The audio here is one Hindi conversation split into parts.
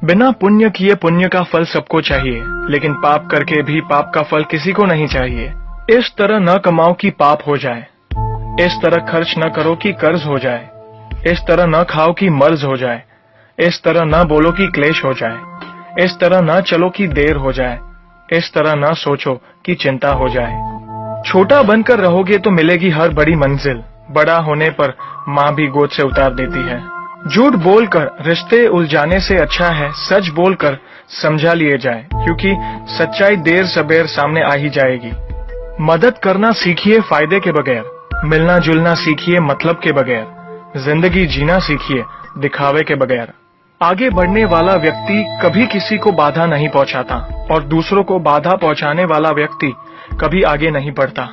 बिना पुण्य किए पुण्य का फल सबको चाहिए, लेकिन पाप करके भी पाप का फल किसी को नहीं चाहिए। इस तरह न कमाओ कि पाप हो जाए, इस तरह खर्च न करो कि कर्ज हो जाए, इस तरह न खाओ कि मर्ज हो जाए, इस तरह न बोलो कि क्लेश हो जाए, इस तरह न चलो कि देर हो जाए, इस तरह न सोचो कि चिंता हो जाए। छोटा बनकर रहोगे तो मिलेगी हर बड़ी मंजिल, बड़ा होने पर माँ भी गोद से उतार देती है। झूठ बोलकर रिश्ते उलझाने से अच्छा है सच बोलकर समझा लिए जाए, क्योंकि सच्चाई देर सबेर सामने आ ही जाएगी। मदद करना सीखिए फायदे के बगैर, मिलना जुलना सीखिए मतलब के बगैर, जिंदगी जीना सीखिए दिखावे के बगैर। आगे बढ़ने वाला व्यक्ति कभी किसी को बाधा नहीं पहुंचाता और दूसरों को बाधा पहुंचाने वाला व्यक्ति कभी आगे नहीं बढ़ता।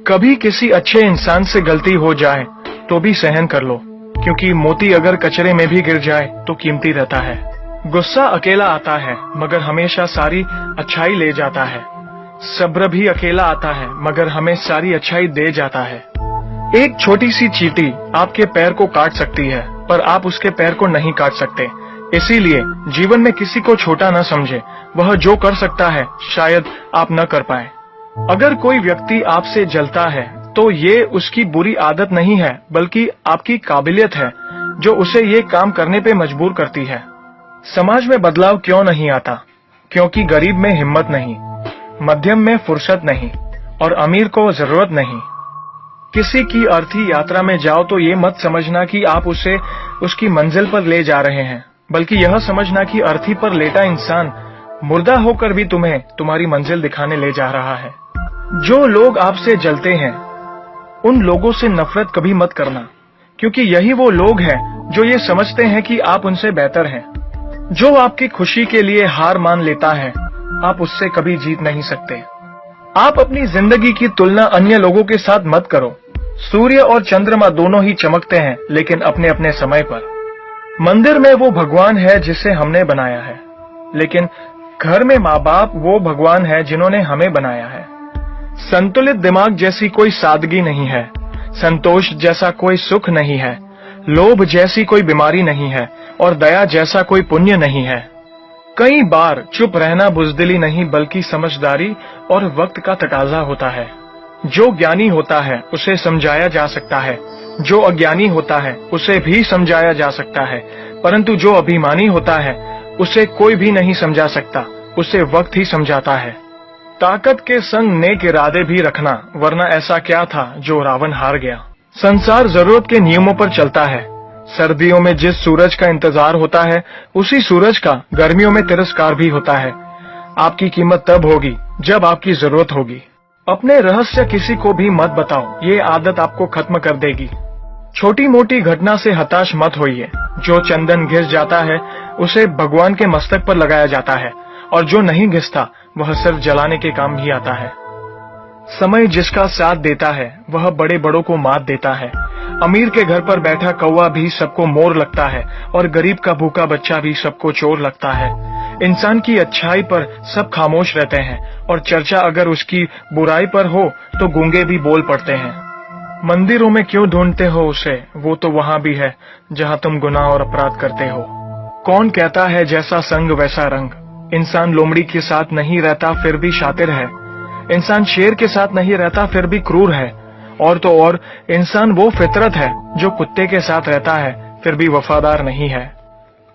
कभी किसी अच्छे इंसान से गलती हो जाए तो भी सहन कर लो, क्योंकि मोती अगर कचरे में भी गिर जाए तो कीमती रहता है। गुस्सा अकेला आता है मगर हमेशा सारी अच्छाई ले जाता है। सब्र भी अकेला आता है मगर हमें सारी अच्छाई दे जाता है। एक छोटी सी चींटी आपके पैर को काट सकती है पर आप उसके पैर को नहीं काट सकते। इसीलिए जीवन में किसी को छोटा न समझे, वह जो कर सकता है शायद आप न कर पाए। अगर कोई व्यक्ति आपसे जलता है तो ये उसकी बुरी आदत नहीं है बल्कि आपकी काबिलियत है जो उसे ये काम करने पे मजबूर करती है। समाज में बदलाव क्यों नहीं आता? क्योंकि गरीब में हिम्मत नहीं, मध्यम में फुर्सत नहीं और अमीर को जरूरत नहीं। किसी की अर्थी यात्रा में जाओ तो ये मत समझना कि आप उसे उसकी मंजिल पर ले जा रहे हैं, बल्कि यह समझना कि अर्थी पर लेटा इंसान मुर्दा होकर भी तुम्हें तुम्हारी मंजिल दिखाने ले जा रहा है। जो लोग आपसे जलते हैं उन लोगों से नफरत कभी मत करना, क्योंकि यही वो लोग हैं जो ये समझते हैं कि आप उनसे बेहतर हैं। जो आपकी खुशी के लिए हार मान लेता है आप उससे कभी जीत नहीं सकते। आप अपनी जिंदगी की तुलना अन्य लोगों के साथ मत करो। सूर्य और चंद्रमा दोनों ही चमकते हैं लेकिन अपने अपने समय पर। मंदिर में वो भगवान है जिसे हमने बनाया है, लेकिन घर में माँ बाप वो भगवान है जिन्होंने हमें बनाया है। संतुलित दिमाग जैसी कोई सादगी नहीं है, संतोष जैसा कोई सुख नहीं है, लोभ जैसी कोई बीमारी नहीं है और दया जैसा कोई पुण्य नहीं है। कई बार चुप रहना बुजदिली नहीं बल्कि समझदारी और वक्त का तकाजा होता है। जो ज्ञानी होता है उसे समझाया जा सकता है, जो अज्ञानी होता है उसे भी समझाया जा सकता है, परंतु जो अभिमानी होता है उसे कोई भी नहीं समझा सकता, उसे वक्त ही समझाता है। ताकत के संग नेक इरादे भी रखना, वरना ऐसा क्या था जो रावण हार गया। संसार जरूरत के नियमों पर चलता है। सर्दियों में जिस सूरज का इंतजार होता है उसी सूरज का गर्मियों में तिरस्कार भी होता है। आपकी कीमत तब होगी जब आपकी जरूरत होगी। अपने रहस्य किसी को भी मत बताओ, ये आदत आपको खत्म कर देगी। छोटी मोटी घटना से हताश मत होइए। जो चंदन घिस जाता है उसे भगवान के मस्तक पर लगाया जाता है और जो नहीं घिसता वह सिर्फ जलाने के काम ही आता है। समय जिसका साथ देता है वह बड़े बड़ों को मात देता है। अमीर के घर पर बैठा कौवा भी सबको मोर लगता है और गरीब का भूखा बच्चा भी सबको चोर लगता है। इंसान की अच्छाई पर सब खामोश रहते हैं और चर्चा अगर उसकी बुराई पर हो तो गूंगे भी बोल पड़ते हैं। मंदिरों में क्यों ढूंढते हो उसे, वो तो वहां भी है जहां तुम गुनाह और अपराध करते हो। कौन कहता है जैसा संग वैसा रंग? इंसान लोमड़ी के साथ नहीं रहता फिर भी शातिर है, इंसान शेर के साथ नहीं रहता फिर भी क्रूर है, और तो और इंसान वो फितरत है जो कुत्ते के साथ रहता है फिर भी वफादार नहीं है।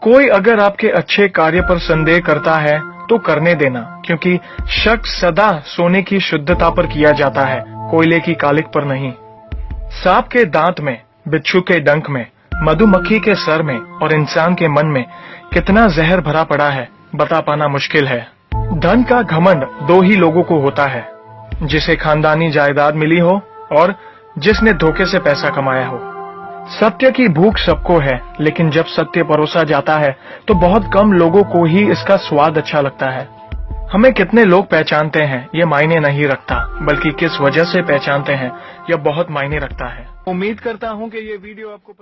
कोई अगर आपके अच्छे कार्य पर संदेह करता है तो करने देना, क्योंकि शक सदा सोने की शुद्धता पर किया जाता है, कोयले की कालिक पर नहीं। सांप के दांत में, बिच्छू के डंक में, मधुमक्खी के सर में और इंसान के मन में कितना जहर भरा पड़ा है बता पाना मुश्किल है। धन का घमंड दो ही लोगों को होता है, जिसे खानदानी जायदाद मिली हो और जिसने धोखे से पैसा कमाया हो। सत्य की भूख सबको है, लेकिन जब सत्य परोसा जाता है तो बहुत कम लोगों को ही इसका स्वाद अच्छा लगता है। हमें कितने लोग पहचानते हैं ये मायने नहीं रखता, बल्कि किस वजह से पहचानते हैं यह बहुत मायने रखता है। उम्मीद करता हूँ कि ये वीडियो आपको